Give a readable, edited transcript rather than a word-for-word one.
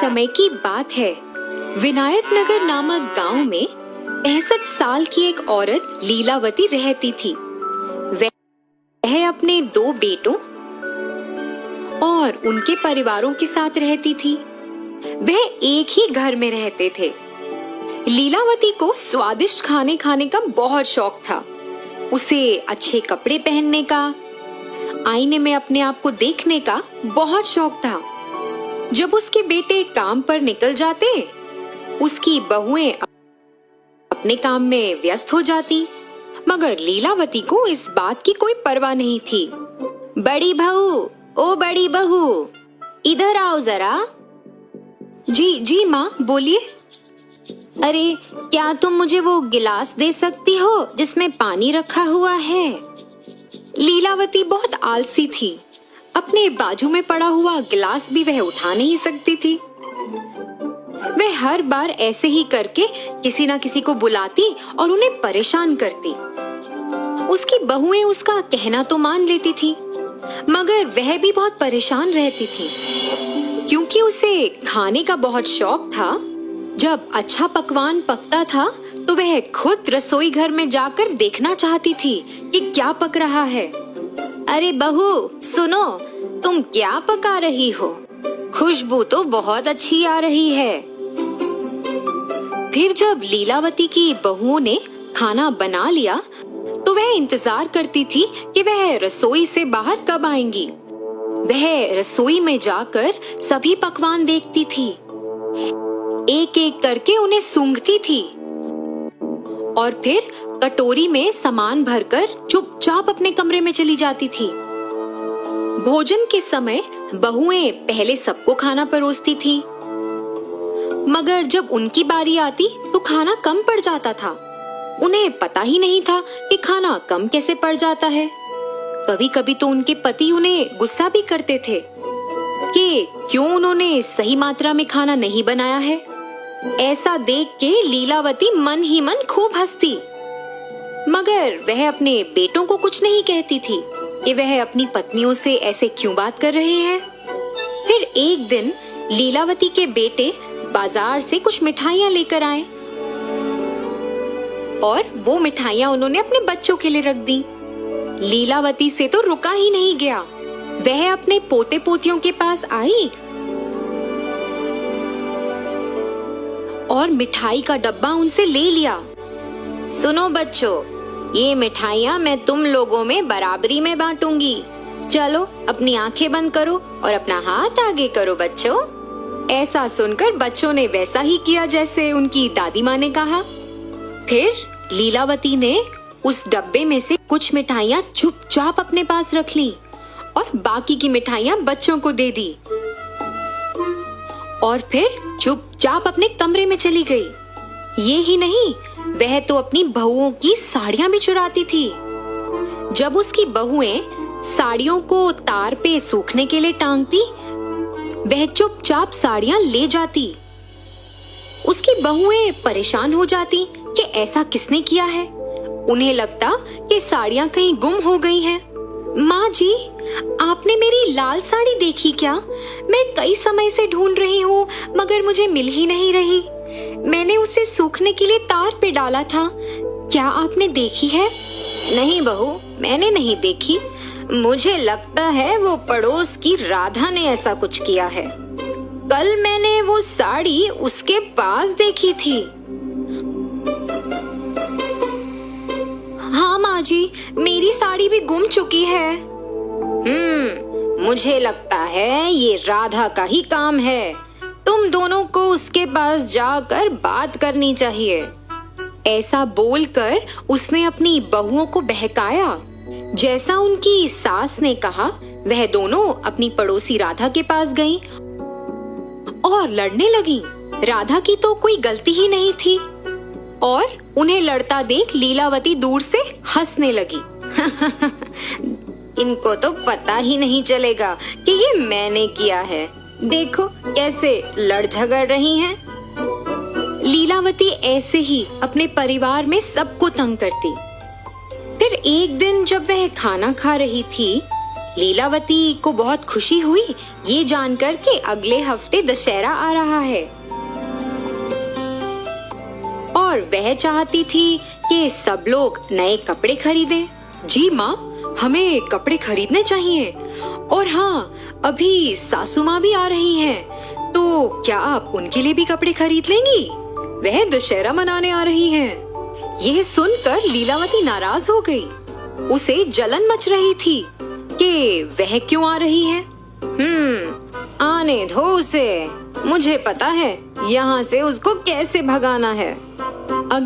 समय की बात है। विनायक नगर नामक गांव में 65 साल की एक औरत लीलावती रहती थी। वह अपने 2 बेटों और उनके परिवारों के साथ रहती थी। वह एक ही घर में रहते थे। लीलावती को स्वादिष्ट खाने खाने का बहुत शौक था। उसे अच्छे कपड़े पहनने का, आईने में अपने आप को देखने का बहुत शौक था। जब उसके बेटे काम पर निकल जाते, उसकी बहुएं अपने काम में व्यस्त हो जाती, मगर लीलावती को इस बात की कोई परवाह नहीं थी। बड़ी बहू, ओ बड़ी बहू, इधर आओ जरा। जी माँ, बोलिए। अरे, क्या तुम मुझे वो गिलास दे सकती हो जिसमें पानी रखा हुआ है? लीलावती बहुत आलसी थी। अपने बाजू में पड़ा हुआ गिलास भी वह उठा नहीं सकती थी। वह हर बार ऐसे ही करके किसी ना किसी को बुलाती और उन्हें परेशान करती। उसकी बहुएं उसका कहना तो मान लेती थी, मगर वह भी बहुत परेशान रहती थी, क्योंकि उसे खाने का बहुत शौक था। जब अच्छा पकवान पकता था तो वह खुद रसोई घर में जाकर देखना चाहती थी कि क्या पक रहा है। अरे बहू, सुनो, तुम क्या पका रही हो? खुशबू तो बहुत अच्छी आ रही है। फिर जब लीलावती की बहुओं ने खाना बना लिया तो वह इंतजार करती थी कि वह रसोई से बाहर कब आएंगी। वह रसोई में जाकर सभी पकवान देखती थी, एक एक करके उन्हें सूंघती थी और फिर कटोरी में सामान भरकर चुपचाप अपने कमरे में चली जाती थी। भोजन के समय बहुएं पहले सबको खाना परोसती थी, मगर जब उनकी बारी आती तो खाना कम पड़ जाता था। उन्हें पता ही नहीं था कि खाना कम कैसे पड़ जाता है। कभी कभी तो उनके पति उन्हें गुस्सा भी करते थे कि क्यों उन्होंने सही मात्रा में खाना नहीं बनाया है। ऐसा देख के लीलावती मन ही मन खूब हंसती, मगर वह अपने बेटों को कुछ नहीं कहती थी कि वह अपनी पत्नियों से ऐसे क्यों बात कर रहे हैं। फिर एक दिन लीलावती के बेटे बाजार से कुछ मिठाइयाँ लेकर आए और वो मिठाइयाँ उन्होंने अपने बच्चों के लिए रख दी। लीलावती से तो रुका ही नहीं गया। वह अपने पोते पोतियों के पास आई और मिठाई का डब्बा उनसे ले लिया। सुनो बच्चों, ये मिठाइयाँ मैं तुम लोगों में बराबरी में बांटूंगी। चलो अपनी आंखें बंद करो और अपना हाथ आगे करो बच्चों। ऐसा सुनकर बच्चों ने वैसा ही किया जैसे उनकी दादी माँ ने कहा। फिर लीलावती ने उस डब्बे में से कुछ मिठाइयाँ चुपचाप अपने पास रख ली और बाकी की मिठाइयाँ बच्चों को दे दी और फिर चुपचाप अपने कमरे में चली गई। ये ही नहीं, वह तो अपनी बहुओं की साड़ियाँ भी चुराती थी। जब उसकी बहुएं साड़ियों को तार पे सूखने के लिए टांगती, वह चुपचाप साड़ियाँ ले जाती। उसकी बहुएं परेशान हो जाती कि ऐसा किसने किया है। उन्हें लगता कि साड़ियाँ कहीं गुम हो गई हैं। माँ जी, आपने मेरी लाल साड़ी देखी क्या? मैं कई समय से ढूंढ रही हूँ, मगर मुझे मिल ही नहीं रही। मैंने उसे सूखने के लिए तार पे डाला था। क्या आपने देखी है? नहीं बहू, मैंने नहीं देखी। मुझे लगता है वो पड़ोस की राधा ने ऐसा कुछ किया है। कल मैंने वो साड़ी उसके पास देखी थी। हाँ माँ जी, मेरी साड़ी भी गुम चुकी है। मुझे लगता है ये राधा का ही काम है। तुम दोनों को उसके पास जाकर बात करनी चाहिए। ऐसा बोलकर उसने अपनी बहुओं को बहकाया। जैसा उनकी सास ने कहा, वह दोनों अपनी पड़ोसी राधा के पास गईं और लड़ने लगीं। राधा की तो कोई गलती ही नहीं थी और उन्हें लड़ता देख लीलावती दूर से हंसने लगी। इनको तो पता ही नहीं चलेगा कि ये मैंने किया है। देखो कैसे लड़ झगड़ रही हैं। लीलावती ऐसे ही अपने परिवार में सबको तंग करती। फिर एक दिन जब वह खाना खा रही थी, लीलावती को बहुत खुशी हुई ये जानकर कि अगले हफ्ते दशहरा आ रहा है और वह चाहती थी कि सब लोग नए कपड़े खरीदें। जी माँ, हमें कपड़े खरीदने चाहिए। और हाँ, अभी सासू माँ भी आ रही हैं, तो क्या आप उनके लिए भी कपड़े खरीद लेंगी? वह दशहरा मनाने आ रही हैं। यह सुनकर लीलावती नाराज हो गई। उसे जलन मच रही थी कि वह क्यों आ रही है। आने दो उसे, मुझे पता है यहाँ से उसको कैसे भगाना है।